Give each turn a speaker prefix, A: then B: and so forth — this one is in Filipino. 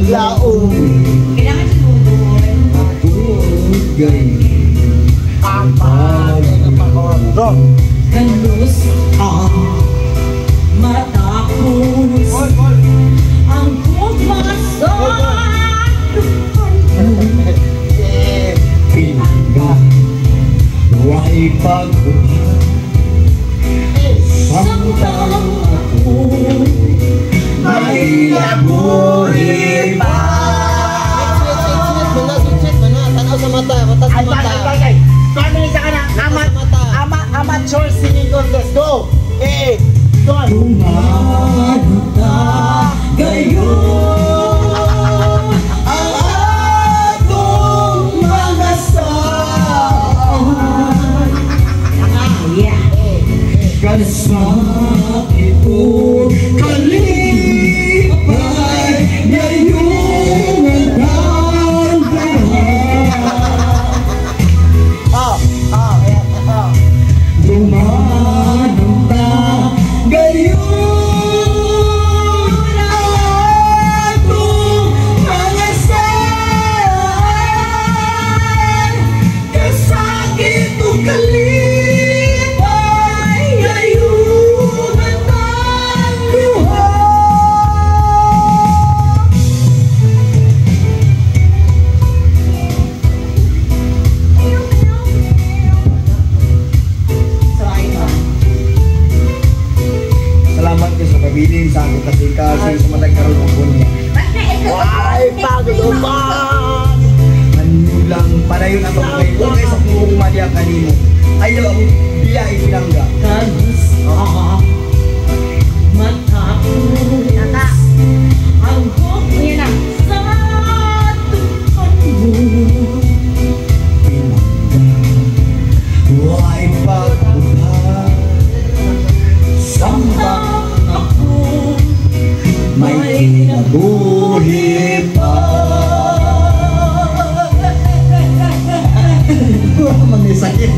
A: laong
B: Kailangan sinunuan.
A: gay ang pagkakapagod.
B: Ganus ang matapos ang pumasa
A: Pinangga Huwag pagkuhan Samtang ako May laburi pa.
C: Tanaw sa mata, mata sa mata.
A: Pamili ka na. Amateur singing contest. Go! Go!
B: Tumata gayon ang atong mga saan. Kasakit ko kalipay ngayong nagdadaan. Dumanunta gayon ang atong mga saan. Kasakit ko kalipay ngayong nagdadaan.
A: Salamat kayo sa pabiling sa akong kasikasin sa matag karoon ng punya. Ay, paglupan! Manulang padayon ang pagkay ugay sa pungong madya kanimo. Ayaw ang biya itinangga.
B: Ganus ang matapos ang hukyan sa tuhan mo.
A: Huwag pagkuhan
B: Samtang ako
A: may kinabuhi pa. Manisakit.